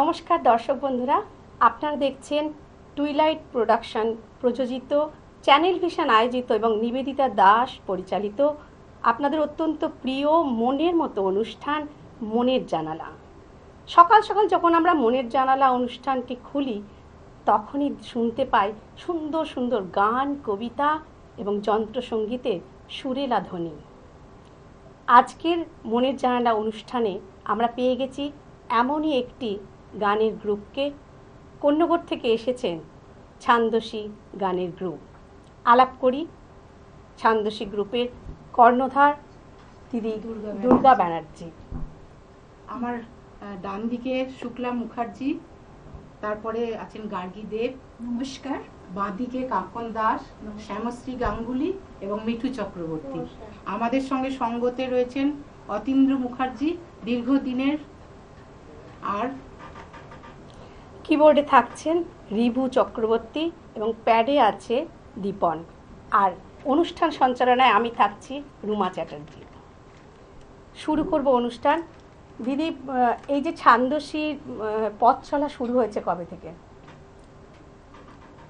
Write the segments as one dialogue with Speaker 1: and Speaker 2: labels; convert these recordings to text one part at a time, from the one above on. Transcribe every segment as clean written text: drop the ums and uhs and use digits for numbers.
Speaker 1: নমস্কার দর্শক বন্ধুরা, আপনারা দেখছেন টুইলাইট প্রোডাকশন প্রযোজিত, চ্যানেল ভিশন আয়োজিত এবং নিবেদিতা দাস পরিচালিত আপনাদের অত্যন্ত প্রিয় মনের মতো অনুষ্ঠান মনের জানালা। সকাল সকাল যখন আমরা মনের জানালা অনুষ্ঠানটি খুলি তখনই শুনতে পাই সুন্দর সুন্দর গান, কবিতা এবং যন্ত্রসঙ্গীতের সুরেলা ধ্বনি। আজকের মনের জানালা অনুষ্ঠানে আমরা পেয়ে গেছি এমনই একটি গানের গ্রুপকে। কন্যগড় থেকে এসেছেন ছান্দসী গানের গ্রুপ। আলাপ করি ছান্দসী গ্রুপের কর্ণধার দিদি দুর্গা ব্যানার্জি।
Speaker 2: আমার ডান দিকে শুক্লা মুখার্জি, তারপরে আছেন গার্গী দেব, নমস্কার। বাঁ দিকে কাঙ্কন দাস, শ্যামশ্রী গাঙ্গুলি এবং মিঠু চক্রবর্তী। আমাদের সঙ্গে সঙ্গতে রয়েছেন অতীন্দ্র মুখার্জি দীর্ঘদিনের, আর
Speaker 1: কিবোর্ডে থাকছেন রিভু চক্রবর্তী এবং প্যাডে আছে দীপন। আর অনুষ্ঠান সঞ্চালনায় আমি থাকছি রুমা চ্যাটার্জি। শুরু করব অনুষ্ঠান। দিদি, এই যে ছান্দসীর পথ চলা শুরু হয়েছে কবে থেকে?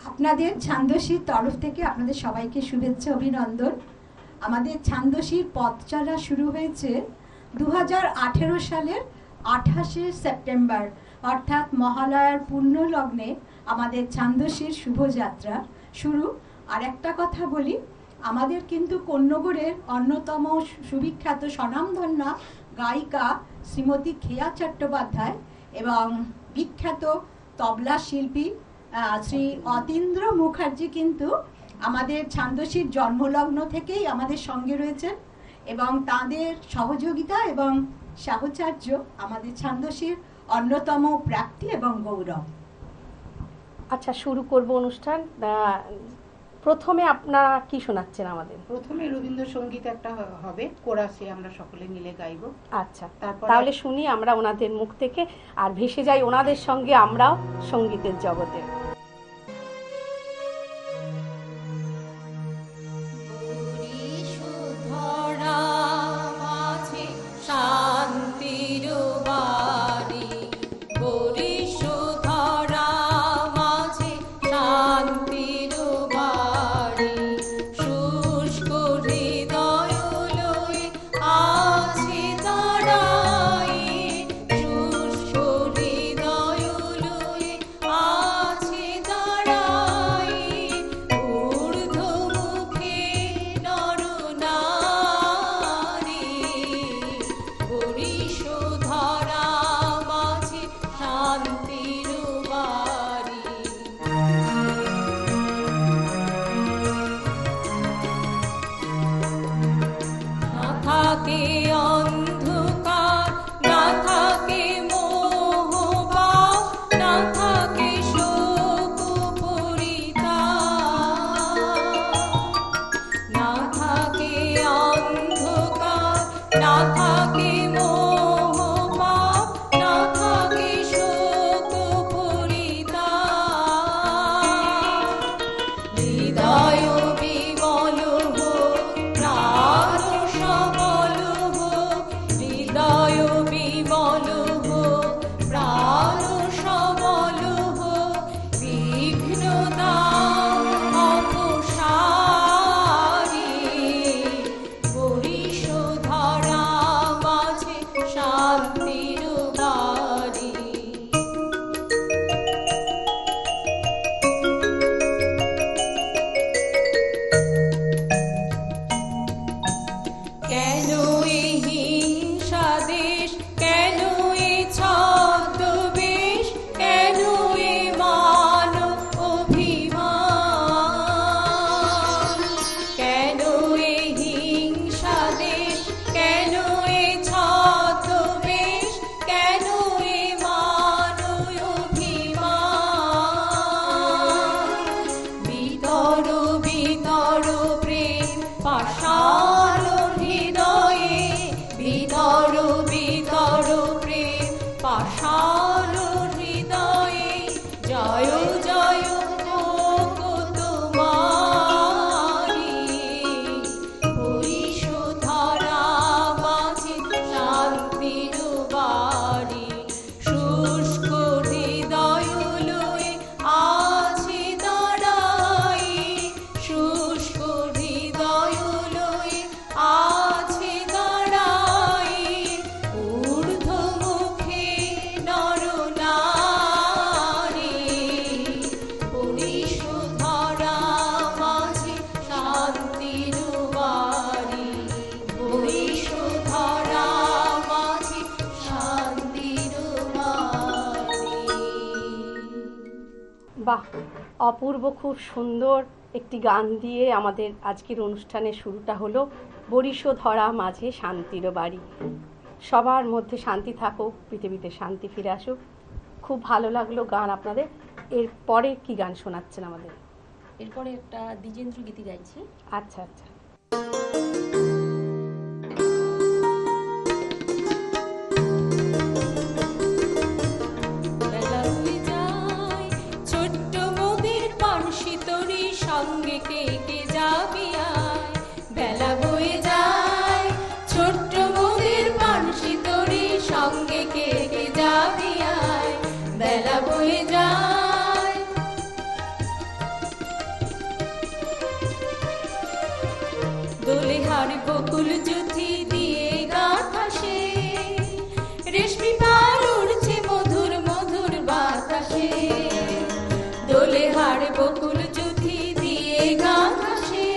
Speaker 3: আপনাদের ছান্দসীর তরফ থেকে আপনাদের সবাইকে শুভেচ্ছা, অভিনন্দন। আমাদের ছান্দসীর পথ চলা শুরু হয়েছে 2018 সালের 28শে সেপ্টেম্বর, অর্থাৎ মহালয়ার পূর্ণ লগ্নে আমাদের ছান্দসীর শুভযাত্রা শুরু। আর একটা কথা বলি, আমাদের কিন্তু কন্যগড়ের অন্যতম সুবিখ্যাত স্বনামধন্যা গায়িকা শ্রীমতী খেয়া চট্টোপাধ্যায় এবং বিখ্যাত তবলা শিল্পী শ্রী অতীন্দ্র মুখার্জি কিন্তু আমাদের ছান্দসীর জন্মলগ্ন থেকেই আমাদের সঙ্গে রয়েছেন এবং তাদের সহযোগিতা এবং সাহচর্য আমাদের ছান্দসীর অন্যতম প্রাপ্তি এবং গৌরব।
Speaker 1: আচ্ছা, শুরু করব অনুষ্ঠান। প্রথমে আপনারা কি শোনাচ্ছেন আমাদের?
Speaker 2: প্রথমে রবীন্দ্রসঙ্গীত একটা হবে, কোরাসে আমরা সকলে মিলে গাইব।
Speaker 1: আচ্ছা, তাহলে শুনি আমরা ওনাদের মুখ থেকে, আর ভেসে যাই ওনাদের সঙ্গে আমরাও সঙ্গীতের জগতে। বাহ, অপূর্ব, খুব সুন্দর একটি গান দিয়ে আমাদের আজকের অনুষ্ঠানের শুরুটা হলো। বরিশ ধরা মাঝে শান্তির বাড়ি, সবার মধ্যে শান্তি থাকুক, পৃথিবীতে শান্তি ফিরে আসুক। খুব ভালো লাগলো গান আপনাদের। এরপরে কি গান শোনাচ্ছেন আমাদের?
Speaker 4: এরপরে একটা দ্বিজেন্দ্র গীতি গাইছি।
Speaker 1: আচ্ছা আচ্ছা।
Speaker 4: বেলা হয়ে যায়, ছোট্ট মোদের পানসি তরি সঙ্গে কে কে যাবি আয়। বেলা বয়ে যায়, ছোট্ট মোদের পানসি তরি সঙ্গে কে কে যাবি আয়। বেলা বয়ে যায়, দোলে হার বকুল জুথি দিয়ে গাঁথা সে, রেশমি পাল উড়ছে মধুর মধুর বাতাসে। দোলে হার বকুল জুথি দিয়ে গাঁথা সে,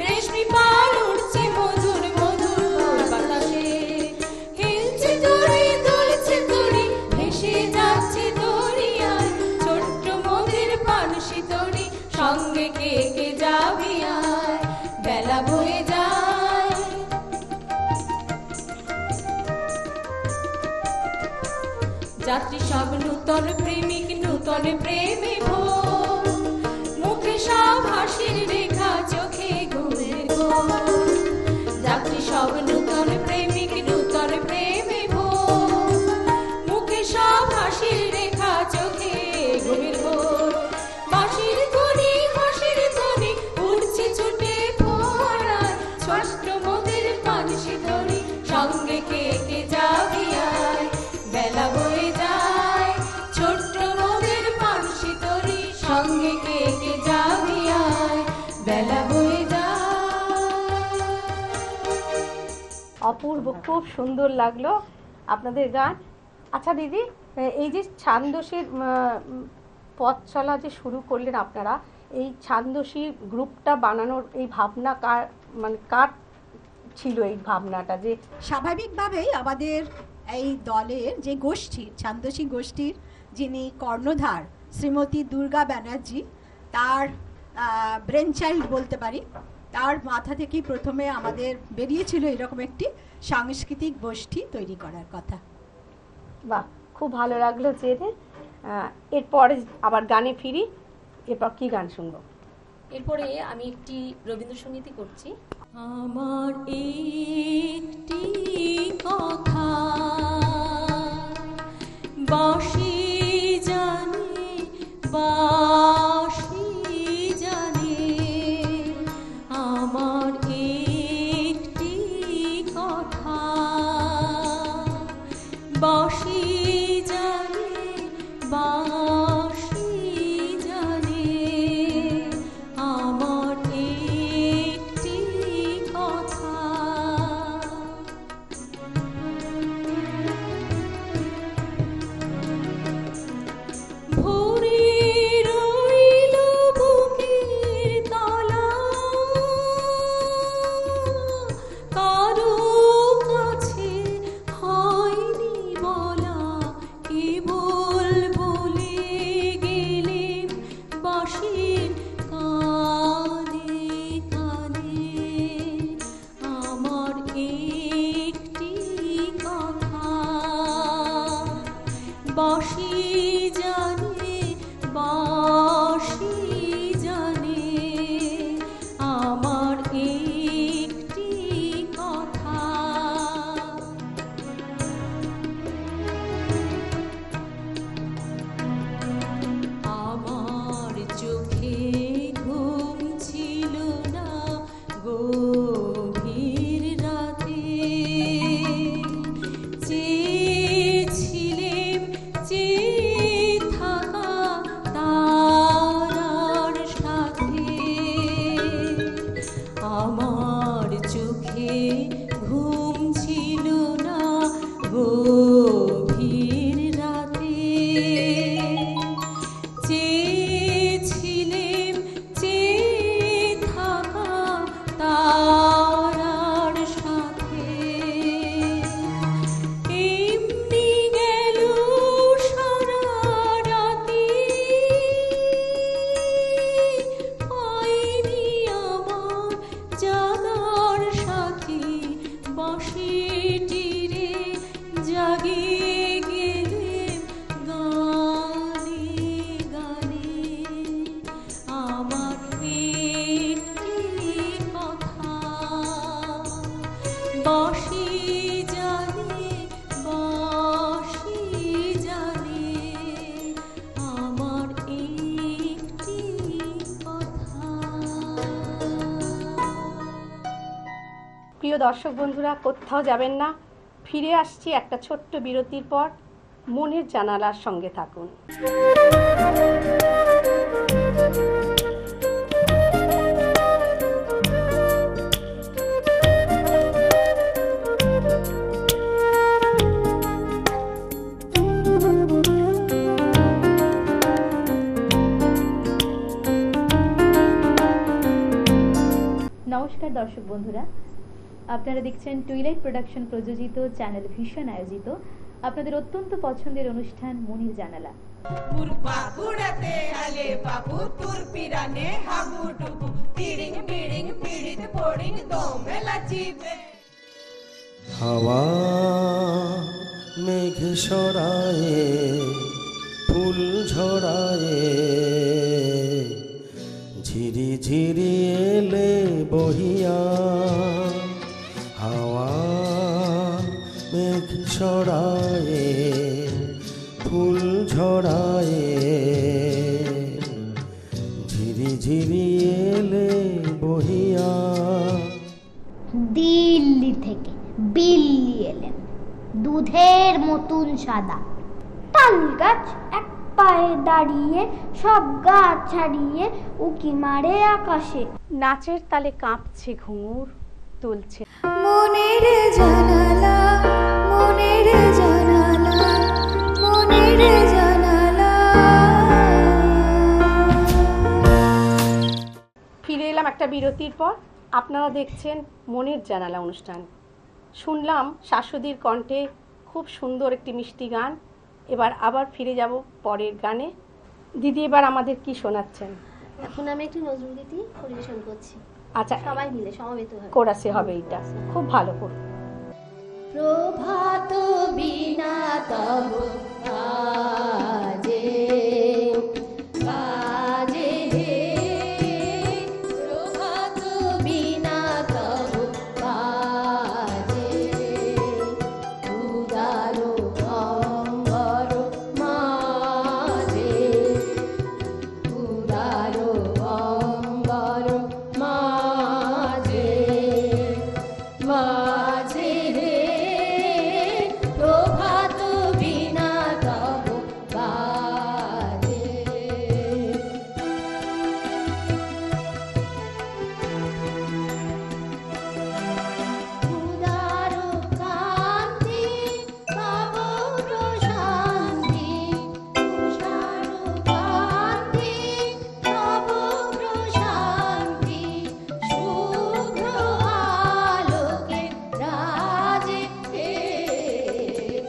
Speaker 4: রেশমি পাল উড়ছে মধুর মধুর বাতাসে। হিলছে দড়ি দুলছে দড়ি, ভেসে যাচ্ছে দরিয়ায়। ছোট্ট মোদের পানসি তরি সঙ্গে কে কে যাবি আয়। বেলা বয়ে যায়, যাত্রী সব নূতন প্রেমিক নূতন প্রেমে ভোর। মুখে সব হাসির রেখা, চোখে ঘুমের ঘোর। যাত্রী সব নূতন প্রেমিক নূতন প্রেমে ভোর। মুখে সব হাসির রেখা, চোখে ঘুমের ঘোর। বাঁশির ধ্বনি হাসির ধ্বনি উড়ছে ছুটে ফোয়ারায়। ছোট্ট মোদের পানসি তরি সঙ্গে কে কে যাবি আয়। বেলা বয়ে যায়, ছোট্ট মোদের পানসি তরি সঙ্গে কে কে যাবি আয়। বেলা বয়ে যায়।
Speaker 1: অপূর্ব, খুব সুন্দর লাগলো আপনাদের গান। আচ্ছা দিদি, এই যে ছান্দসের পথ চলা যে শুরু করলেন আপনারা, এই ছান্দসী গ্রুপটা বানানোর এই ভাবনা কার ছিল? এই ভাবনাটা যে
Speaker 3: স্বাভাবিকভাবেই আমাদের এই দলের যে গোষ্ঠী, ছান্দসী গোষ্ঠীর যিনি কর্ণধার শ্রীমতী দুর্গা ব্যানার্জি, তার ব্রেন চাইল্ড বলতে পারি, তার মাথা থেকেই প্রথমে আমাদের বেরিয়েছিল এরকম একটি সাংস্কৃতিক গোষ্ঠী তৈরি করার কথা।
Speaker 1: বাহ, খুব ভালো লাগলো জেনে। এরপরে আবার গানে ফিরি। এরপর কি গান শুনবো?
Speaker 4: এরপরে আমি একটি রবীন্দ্রসঙ্গীতই করছি। আমার একটি কথা বাঁশি জানে, বাঁশি জানে। আমার একটি কথা বাঁশি জানে, বাঁশি জানে। আমার একটি কথা, ভোরের ওই
Speaker 1: প্রিয় দর্শক বন্ধুরা, কোথাও যাবেন না, ফিরে আসছি একটা ছোট্ট বিরতির পর। মনের জানালার সঙ্গে থাকুন।
Speaker 5: নমস্কার দর্শক বন্ধুরা, আপনারা দেখছেন টুইলাইট প্রোডাকশন প্রযোজিত চ্যানেল ভিশন আয়োজিত আপনাদের অত্যন্ত পছন্দের অনুষ্ঠান মনের জানালা।
Speaker 6: পুরপাকুড়াতে আলে পাপু পুরপিরানে হাবুডুবু তিড়িং বিড়িং পিড়িত পড়িং দোমেলা চিবে।
Speaker 7: হাওয়া মেঘ সরায়ে ফুল ঝরায়ে ঝিরি ঝিরি এলে বহিয়া। হাওয়া মেঘ সরায়ে ফুল ঝরায়ে ঝিরি ঝিরি এলে বহিয়া।
Speaker 8: দিল্লি থেকে বিল্লি এলেন, দুধের মতন সাদা। তাল গাছ এক পায়ে দাঁড়িয়ে সব গাছ ছাড়িয়ে উকি মারে আকাশে।
Speaker 1: নাচের তালে কাঁপছে ঘুঙুর, তুলছে
Speaker 4: মনের জানালা, মনের জানালা, মনের জানালা।
Speaker 1: ফিরে এলাম একটা বিরতির পর। আপনারা দেখছেন মনের জানালা অনুষ্ঠান। শুনলাম শাশুদির কণ্ঠে খুব সুন্দর একটি মিষ্টি গান। এবার আবার ফিরে যাব পরের গানে। দিদি, এবার আমাদের কি শোনাচ্ছেন?
Speaker 8: এখন আমি একটি নজরুল গীতি পরিবেশন করছি,
Speaker 1: আচ্ছা,
Speaker 8: সবাই মিলে সমবেত হয়ে।
Speaker 1: কোরাসে হবে, এটা খুব ভালো করুন।
Speaker 4: প্রভাত বিনা তব কাজে কাজে হে, প্রভাত বিনা তব কাজে উদারো অঙ্গর মাঝে, উদারো অঙ্গর মাঝে মাঝে রে, প্রভাত বিনা তব কাজে। উদার কান্তি তব প্রশান্তি, তুষার কান্তি তব প্রশান্তি, শুভ্র আলোকে রাজে হে,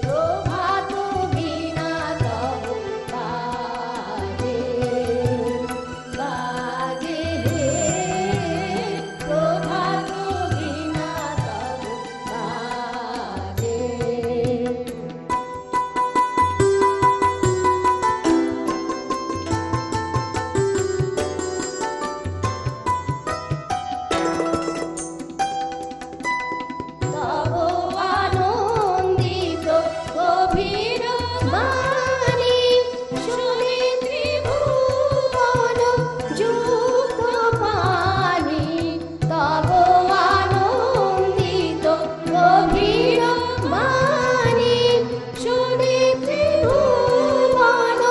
Speaker 4: প্রভাত বিনা তব কাজে কাজে হে, প্রভাত বিনা তব কাজে। তব আনন্দিত গভীর বাণী, শুনি ত্রিভুবন যুক্ত পানি। তব আনন্দিত গভীর বাণী, শুনি ত্রিভুবন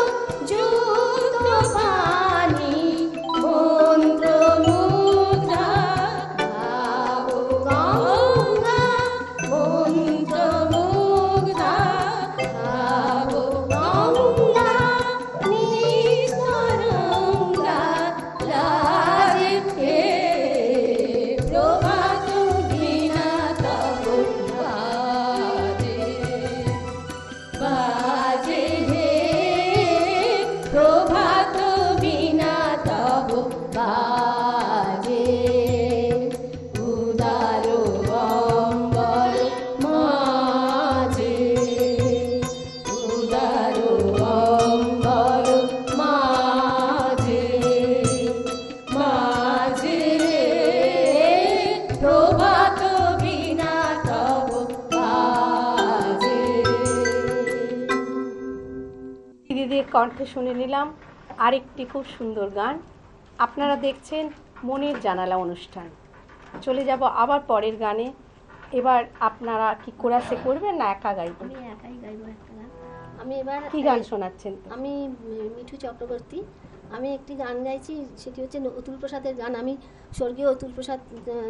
Speaker 4: যুক্ত পানি। মন্ত্র মুদ্রা ভাব গঙ্গা, মন্ত্র মুগ্ধা ভাব গঙ্গা, নিস্তরঙ্গা লাজে হে, প্রভাত বিনা তব বাজে বাজে হে, প্রভাত বিনা তব বাজে উদারো অঙ্গর মাঝে, উদারো অঙ্গর মাঝে মাঝে রে, প্রভাত বিনা তব বাজে।
Speaker 1: দিদিদের কণ্ঠে শুনে নিলাম আরেকটি খুব সুন্দর গান। আপনারা দেখছেন মনের জানালা অনুষ্ঠান। চলে যাব আবার পরের গানে। এবার আপনারা কি কোরাসে করবেন না একা গাইবেন?
Speaker 9: আমি একাই গাইবো একটা গান। আমি এবার
Speaker 1: কি গান শোনাচ্ছেন?
Speaker 9: আমি মিঠু চক্রবর্তী, আমি একটি গান গাইছি, সেটি হচ্ছে অতুল প্রসাদের গান। আমি স্বর্গীয় অতুল প্রসাদ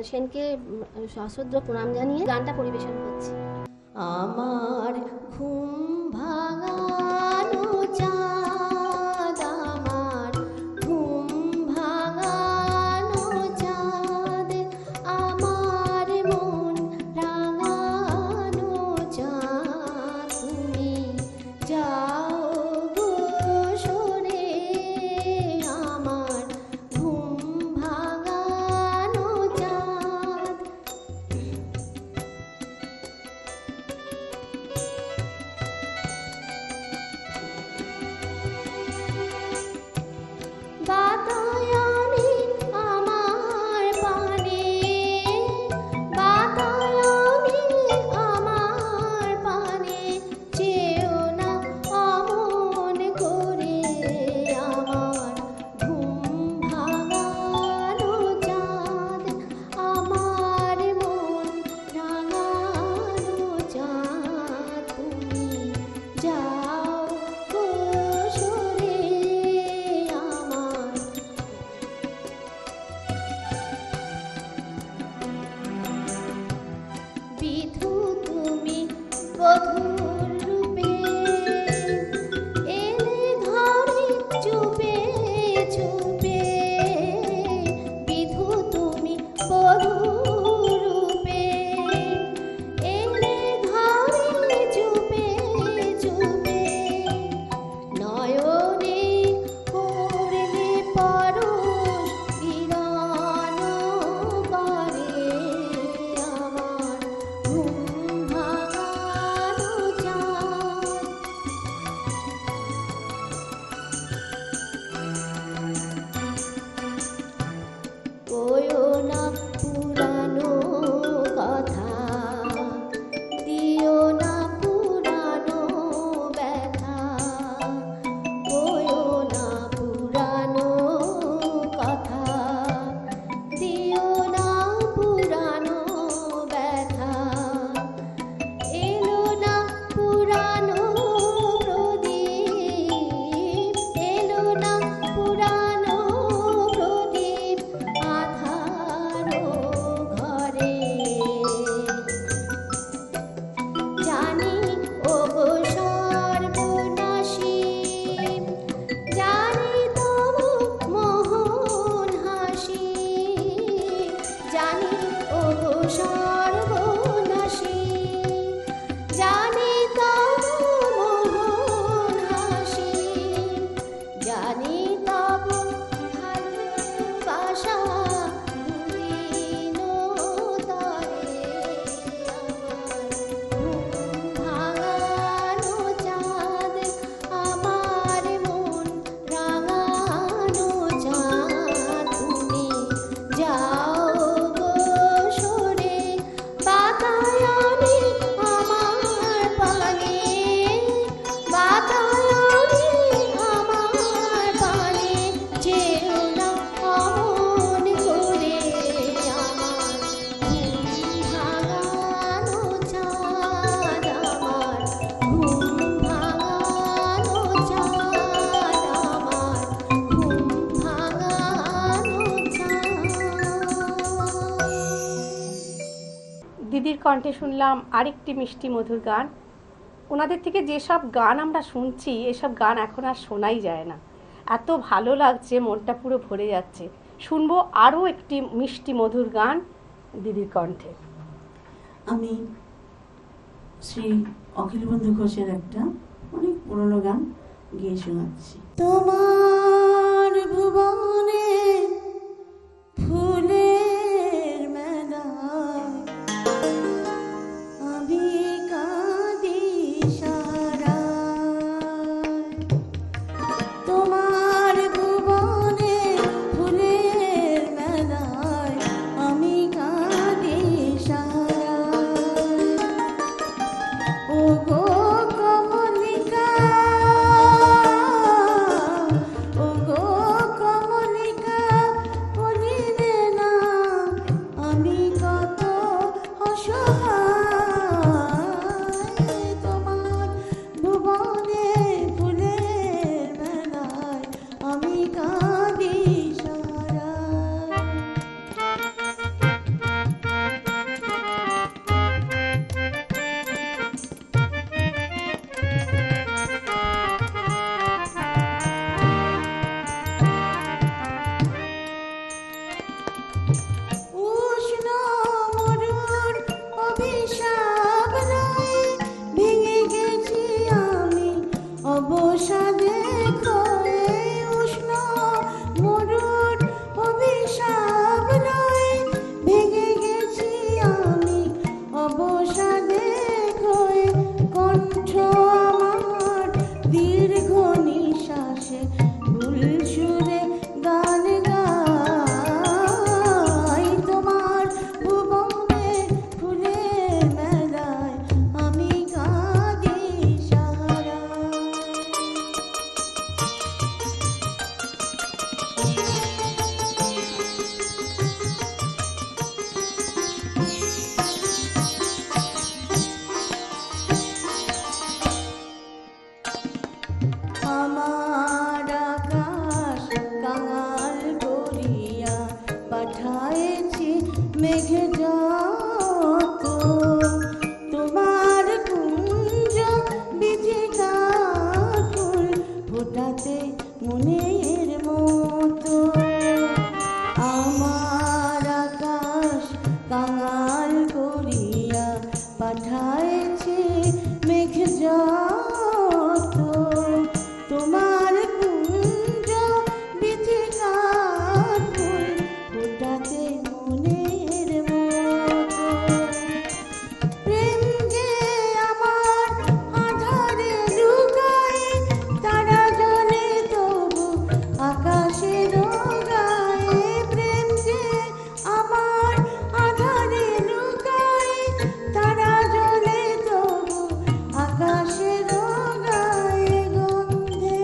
Speaker 9: সেনকে সশ্রদ্ধ প্রণাম জানিয়ে গানটা পরিবেশন করছি। আমার ঘুম ভাঙানো চাঁদ, আমার ঘুম ভাঙানো চাঁদ, আমার মন রাঙানো চাঁদ, তুমি যাও গো সরে, আমার ঘুম ভাঙানো চাঁদ। বাতায়নি আমার পানে, বাতায়নি আমার পানে, চেও না অমন করে, আমার ঘুম ভাঙানো চাঁদ, আমার মন রাঙানো চাঁদ, তুমি যাও গো সরে, আমার বিধু তুমি বধূর রূপে, এলে ঘরে চুপে চুপে, বিধু তুমি বধূর রূপে, এলে ঘরে চুপে চুপে, নয়নে করলে পরশ কিরণ করে, আমার ঘুম ভাঙানো চাঁদ। কয়ো না পুরানো কথা, দিও না পুরানো ব্যথা, কয়ো না পুরানো কথা, দিও না পুরানো ব্যথা, এলো না পুরানো প্রদীপ, এলো না পুরানো প্রদীপ, আধারো ঘরে, জানি ও গো সর্বনাশী, জানি তবু মোহন হাসি, জানি ও গো সর্বনাশী, জানি তবু মোহন হাসি, জানি তবু ভালোবাসা দুদিন তরে, আমার ঘুম ভাঙানো চাঁদ, আমার মন রাঙানো চাঁদ, তুমি যাও গো সরে, বাতায়নি আমার পানে, বাতায়নি আমার পানে, যেও না অমন করে, আমার ঘুম ভাঙানো চাঁদ, আমার ঘুম ভাঙানো চাঁদ, আমার ঘুম ভাঙানো চাঁদ।
Speaker 1: দিদির কণ্ঠে শুনলাম আরেকটি মিষ্টি মধুর গান। ওনাদের থেকে যেসব গান আমরা শুনছি, এসব গান এখন আর শোনাই যায় না। এত ভালো লাগছে, মনটা পুরো ভরে যাচ্ছে। শুনবো আরও একটি মিষ্টি মধুর গান দিদির কণ্ঠে।
Speaker 10: আমি শ্রী অখিল বন্ধু ঘোষের একটা অনেক পুরনো গান গিয়ে শোনাচ্ছি। তোমার ভুবনে ফুলের মেলায় আমি কাঁদি সারায়, তোমার ভুবনে ফুলের মেলায় আমি কাঁদি সারায়, ও গো কমলিকা, ও গো কমলিকা, মেঘে যত তোমার কুঞ্জ বিধি কাকুল ফোটাতে মনের মতো আমার আকাশ কাঙাল করিয়া পাঠাইছে মেঘ যত তোমার কুঞ্জ বিধি কাকুল ফোটাতে মনের মতো প্রেম যে আমার আধারে লুকায় তারা জলে তবু আকাশের গায়ে প্রেম যে আমার আধারে লুকায় তারা জলে তবু আকাশের গায়ে গন্ধে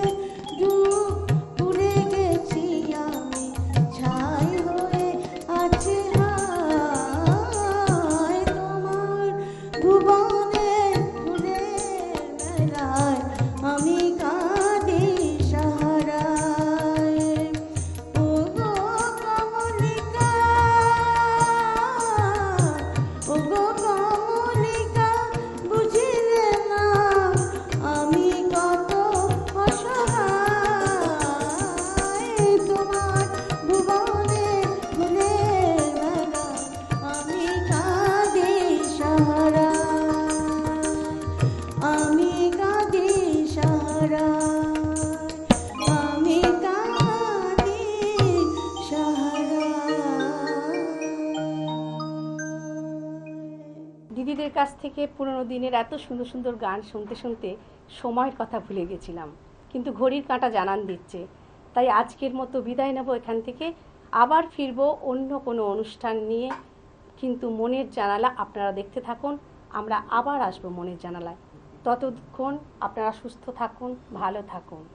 Speaker 10: ডুব পুড়ে গেছি আমি ছাই হয়ে আছে হায় তোমার ভুবনে ফুলের মেলায় আমি কাঁদি সাহারায় ও গো কমলিকা ও গো কমলিকা বুঝিলে না আমি কত অসহায় তোমার ভুবনে ফুলের মেলায় আমি কাঁদি সাহারায় আমি কাঁদি সাহারায় আমি কাঁদি সাহারায়
Speaker 1: দিদিদের কাছ থেকে পুরনো দিনের এত সুন্দর সুন্দর গান শুনতে শুনতে সময়ের কথা ভুলে গেছিলাম, কিন্তু ঘড়ির কাঁটা জানান দিচ্ছে। তাই আজকের মতো বিদায় নেব এখান থেকে, আবার ফিরবো অন্য কোনো অনুষ্ঠান নিয়ে। কিন্তু মনের জানালা আপনারা দেখতে থাকুন, আমরা আবার আসবো মনের জানালায়। ততক্ষণ আপনারা সুস্থ থাকুন, ভালো থাকুন।